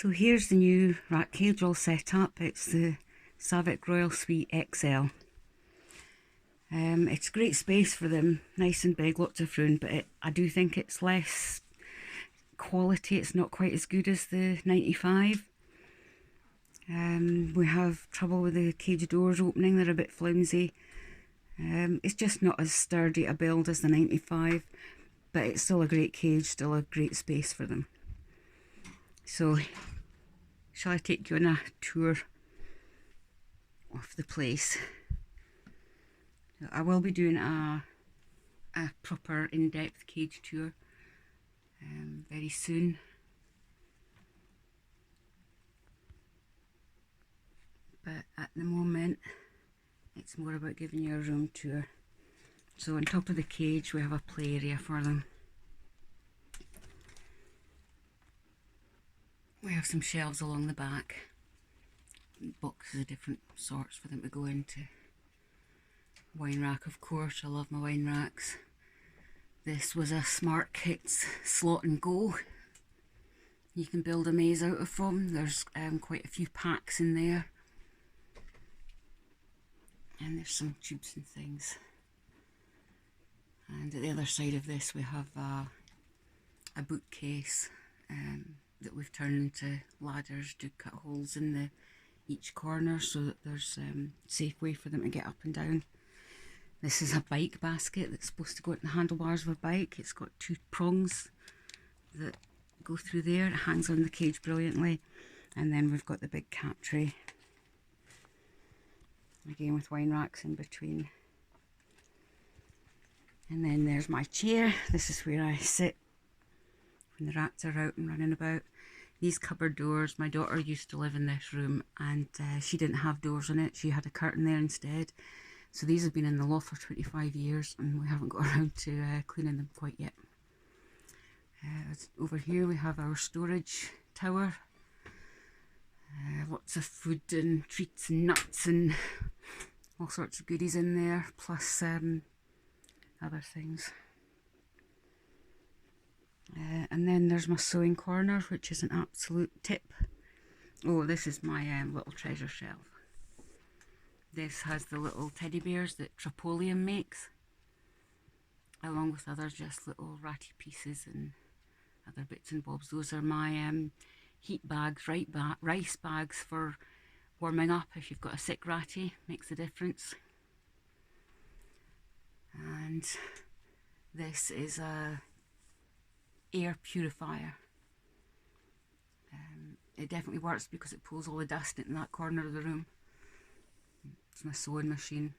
So here's the new rat cage all set up. It's the Savic Royal Suite XL. It's great space for them, nice and big, lots of room, but I do think it's less quality. It's not quite as good as the 95. We have trouble with the cage doors opening, they're a bit flimsy. It's just not as sturdy a build as the 95, but it's still a great cage, still a great space for them. So, shall I take you on a tour of the place? I will be doing a proper in-depth cage tour very soon. But at the moment, it's more about giving you a room tour. So on top of the cage, we have a play area for them. We have some shelves along the back, boxes of different sorts for them to go into. Wine rack, of course, I love my wine racks. This was a Smart Kits slot and go. You can build a maze out of them. There's quite a few packs in there. And there's some tubes and things. And at the other side of this we have a bookcase that we've turned into ladders to cut holes in each corner so that there's a safe way for them to get up and down. This is a bike basket that's supposed to go at the handlebars of a bike. It's got two prongs that go through there. It hangs on the cage brilliantly. And then we've got the big cat tray. Again with wine racks in between. And then there's my chair. This is where I sit when the rats are out and running about. These cupboard doors, my daughter used to live in this room and she didn't have doors on it. She had a curtain there instead. So these have been in the loft for 25 years and we haven't got around to cleaning them quite yet. Over here we have our storage tower. Lots of food and treats and nuts and all sorts of goodies in there, plus other things. And then there's my sewing corner, which is an absolute tip. Oh, this is my little treasure shelf. This has the little teddy bears that Tryptolium makes, along with other just little ratty pieces and other bits and bobs. Those are my heat bags, rice bags for warming up if you've got a sick ratty, makes a difference. And this is a air purifier. It definitely works because it pulls all the dust in that corner of the room. It's my sewing machine.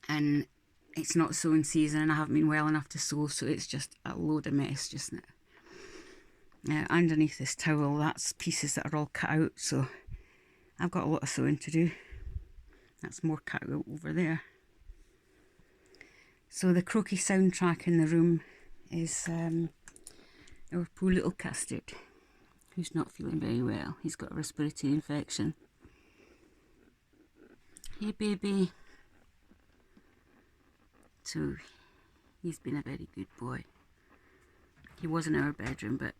And it's not sewing season and I haven't been well enough to sew, so it's just a load of mess just now. Underneath this towel, that's pieces that are all cut out, so I've got a lot of sewing to do. That's more cut out over there. So the croaky soundtrack in the room is our poor little Custard, who's not feeling very well. He's got a respiratory infection. Hey baby. So he's been a very good boy. He was in our bedroom, but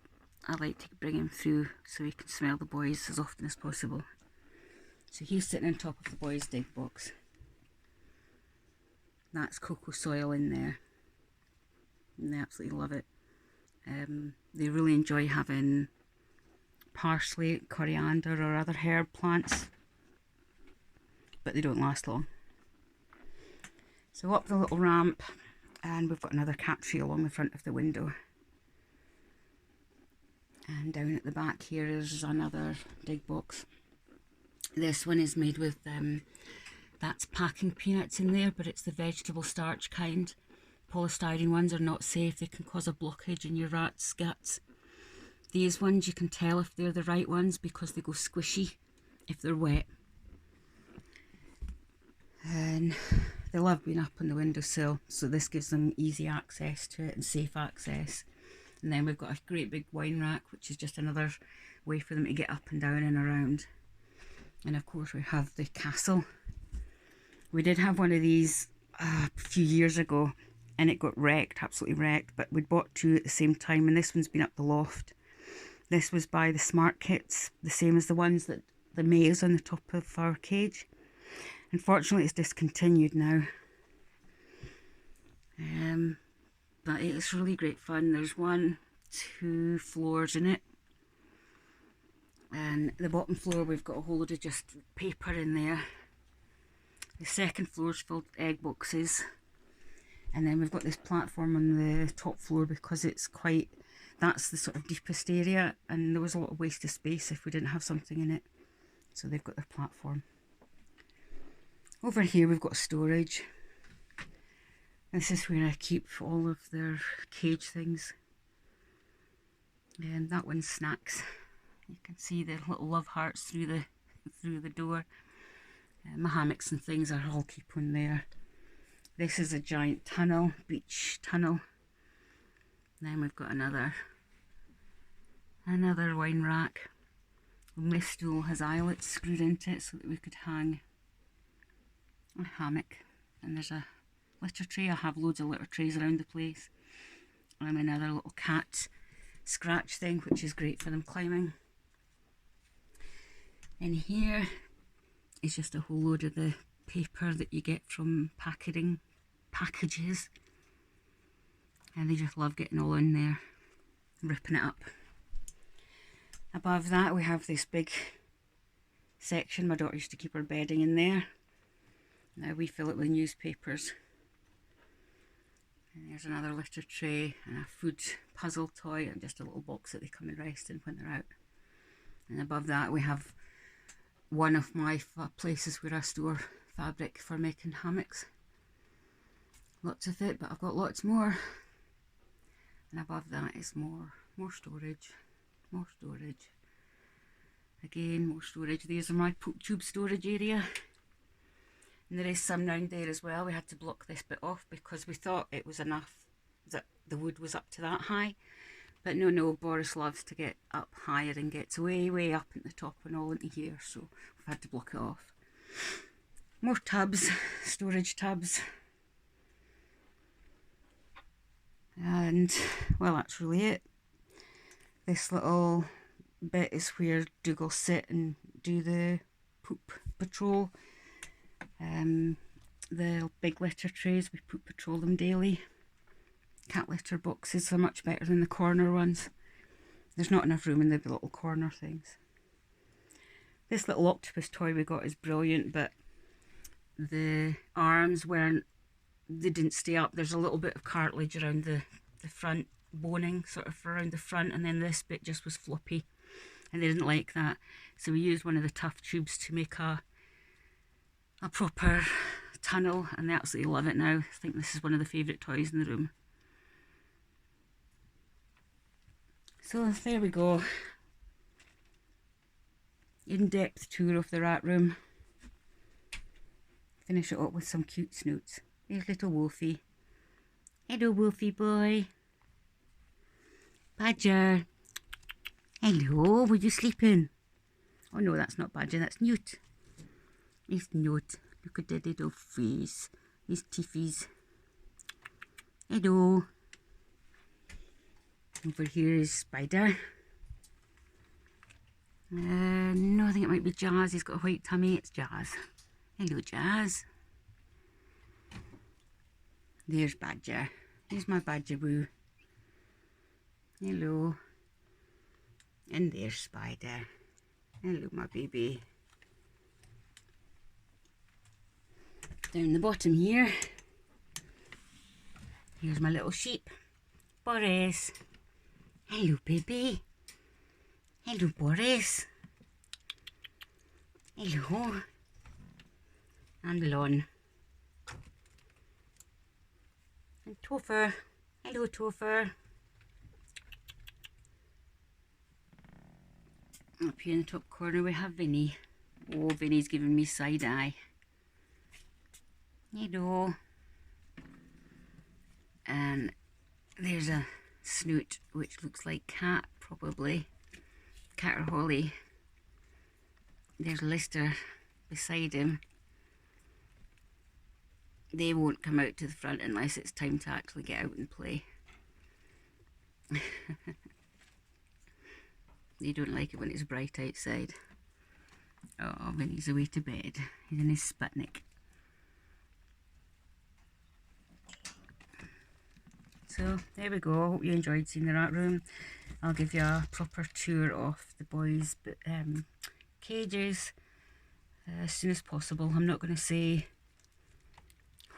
I like to bring him through so he can smell the boys as often as possible. So he's sitting on top of the boys' dig box. That's cocoa soil in there. And they absolutely love it. They really enjoy having parsley, coriander or other herb plants. But they don't last long. So up the little ramp, and we've got another cat tree along the front of the window. And down at the back here is another dig box. This one is made with, that's packing peanuts in there, but it's the vegetable starch kind. Polystyrene ones are not safe, they can cause a blockage in your rat's guts. These ones you can tell if they're the right ones because they go squishy if they're wet. And they love being up on the windowsill, so this gives them easy access to it and safe access. And then we've got a great big wine rack, which is just another way for them to get up and down and around. And of course we have the castle. We did have one of these a few years ago and it got wrecked, absolutely wrecked, but we bought two at the same time and this one's been up the loft. This was by the Smart Kits, the same as the ones that the maze on the top of our cage. Unfortunately, it's discontinued now. But it's really great fun. There's 2 floors in it. And the bottom floor, we've got a whole load of just paper in there. The second floor is filled with egg boxes. And then we've got this platform on the top floor because it's quite, that's the sort of deepest area, and there was a lot of waste of space if we didn't have something in it. So they've got their platform. Over here we've got storage. This is where I keep all of their cage things. And that one's snacks. You can see the little love hearts through the door. My hammocks and things are all keep on there. This is a giant tunnel, beach tunnel. Then we've got another wine rack. My stool has eyelets screwed into it so that we could hang a hammock. And there's a litter tray. I have loads of litter trays around the place. And another little cat scratch thing, which is great for them climbing. In here is just a whole load of the paper that you get from packages, and they just love getting all in there, ripping it up. Above that we have this big section. My daughter used to keep her bedding in there. Now we fill it with newspapers. And there's another litter tray and a food puzzle toy and just a little box that they come and rest in when they're out. And above that we have one of my places where I store fabric for making hammocks. Lots of it, but I've got lots more. And above that is more storage. More storage. Again, more storage. These are my poop tube storage area. And there is some round there as well. We had to block this bit off because we thought it was enough that the wood was up to that high. But no, Boris loves to get up higher and gets way up at the top and all into here, so we've had to block it off. More tubs, storage tubs. And, well, that's really it. This little bit is where Dougal sit and do the poop patrol. The big litter trays, we poop patrol them daily. Cat litter boxes are much better than the corner ones. There's not enough room in the little corner things. This little octopus toy we got is brilliant, but the arms they didn't stay up. There's a little bit of cartilage around the front, boning sort of around the front, and then this bit just was floppy, and they didn't like that. So we used one of the tough tubes to make a proper tunnel, and they absolutely love it now. I think this is one of the favourite toys in the room. So there we go. In-depth tour of the rat room. Finish it up with some cute snoots. There's little Wolfie. Hello, Wolfie boy. Badger. Hello, were you sleeping? Oh no, that's not Badger, that's Newt. It's Newt. Look at that little face. His teethies. Hello. Over here is Spider. No, I think it might be Jazz. He's got a white tummy. It's Jazz. Hello, Jazz. There's Badger. Here's my Badger boo. Hello. And there's Spider. Hello, my baby. Down the bottom here, here's my little sheep, Boris. Hello, baby. Hello, Boris. Hello. And Lon. And Topher. Hello, Topher. Up here in the top corner we have Vinny. Oh, Vinny's giving me side eye. Hello. And there's a snoot which looks like Cat, probably. Cat or Holly. There's Lister beside him. They won't come out to the front unless it's time to actually get out and play. They don't like it when it's bright outside. Oh, Vinny's away to bed. He's in his Sputnik. So there we go. I hope you enjoyed seeing the rat room. I'll give you a proper tour of the boys' cages as soon as possible. I'm not going to say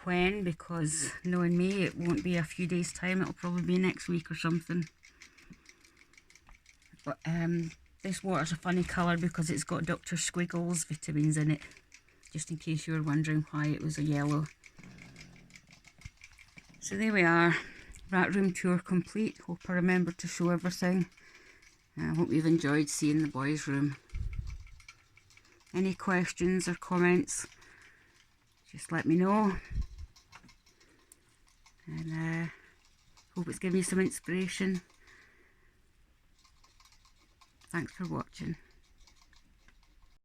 when, because knowing me, it won't be a few days time. It'll probably be next week or something. But this water's a funny colour because it's got Dr. Squiggles vitamins in it, just in case you were wondering why it was a yellow. So there we are, rat room tour complete. Hope I remember to show everything. I hope you've enjoyed seeing the boys' room. Any questions or comments, just let me know. And hope it's given you some inspiration. Thanks for watching.